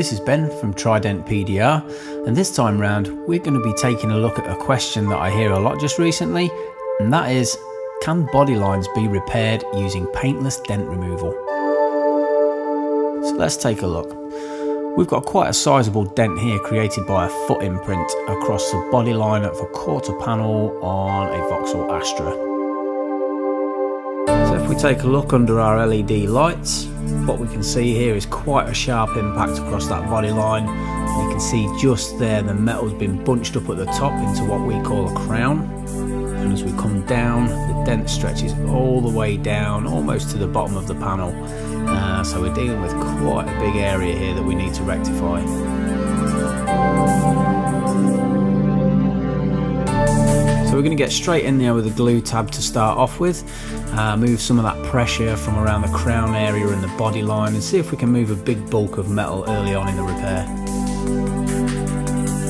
This is Ben from Trident PDR, and this time round we're going to be taking a look at a question that I hear a lot just recently, and that is, can body lines be repaired using paintless dent removal? So let's take a look. We've got quite a sizable dent here created by a foot imprint across the body line of a quarter panel on a Vauxhall Astra. So if we take a look under our LED lights, what we can see here is quite a sharp impact across that body line. You can see just there the metal's been bunched up at the top into what we call a crown, and as we come down the dent stretches all the way down almost to the bottom of the panel. So we're dealing with quite a big area here that we need to rectify. So we're going to get straight in there with the glue tab to start off with, move some of that pressure from around the crown area and the body line, and see if we can move a big bulk of metal early on in the repair.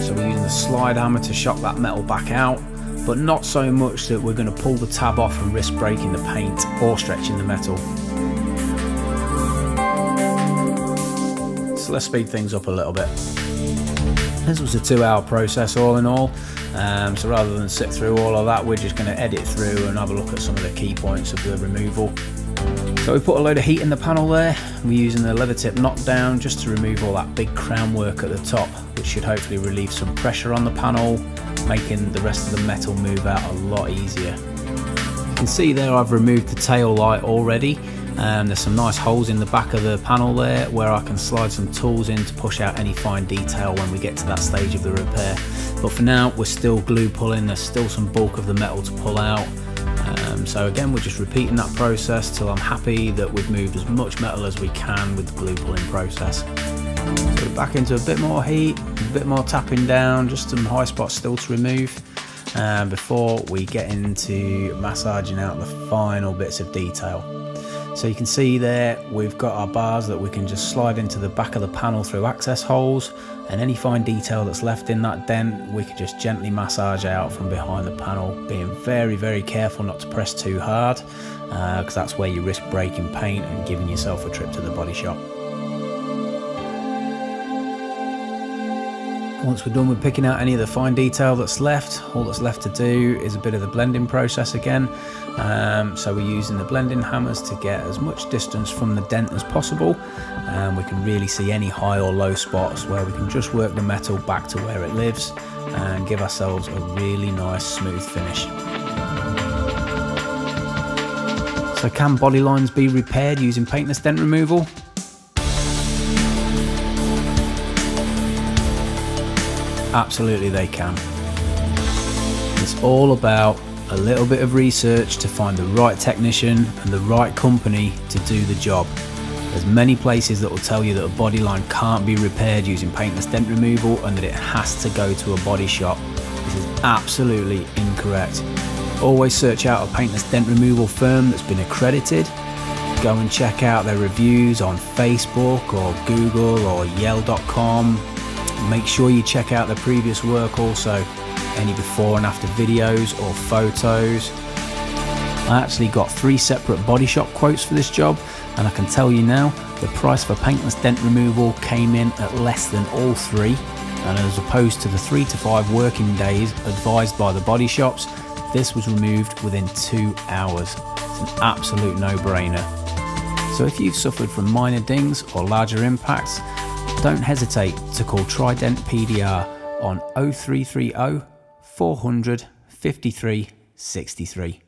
So we're using the slide hammer to shock that metal back out, but not so much that we're going to pull the tab off and risk breaking the paint or stretching the metal. So let's speed things up a little bit. This was a 2-hour process all in all, so rather than sit through all of that, we're just going to edit through and have a look at some of the key points of the removal. So we put a load of heat in the panel there. We're using the leather tip knockdown just to remove all that big crown work at the top, which should hopefully relieve some pressure on the panel, making the rest of the metal move out a lot easier. You can see there I've removed the tail light already. There's some nice holes in the back of the panel there where I can slide some tools in to push out any fine detail when we get to that stage of the repair. But for now we're still glue pulling, there's still some bulk of the metal to pull out. So again, we're just repeating that process till I'm happy that we've moved as much metal as we can with the glue pulling process. So we're back into a bit more heat, a bit more tapping down, just some high spots still to remove before we get into massaging out the final bits of detail. So you can see there we've got our bars that we can just slide into the back of the panel through access holes, and any fine detail that's left in that dent we can just gently massage out from behind the panel, being very careful not to press too hard, because that's where you risk breaking paint and giving yourself a trip to the body shop. Once we're done with picking out any of the fine detail that's left, all that's left to do is a bit of the blending process again. So we're using the blending hammers to get as much distance from the dent as possible, and we can really see any high or low spots where we can just work the metal back to where it lives and give ourselves a really nice smooth finish. So can body lines be repaired using paintless dent removal? Absolutely they can. It's all about a little bit of research to find the right technician and the right company to do the job. There's many places that will tell you that a body line can't be repaired using paintless dent removal and that it has to go to a body shop. This is absolutely incorrect. Always search out a paintless dent removal firm that's been accredited. Go and check out their reviews on Facebook or Google or Yale.com. Make sure you check out their previous work also, any before and after videos or photos. I actually got 3 separate body shop quotes for this job, and I can tell you now the price for paintless dent removal came in at less than all 3, and as opposed to the 3 to 5 working days advised by the body shops, this was removed within 2 hours. It's an absolute no-brainer. So if you've suffered from minor dings or larger impacts, don't hesitate to call Trident PDR on 0330 400 53 63.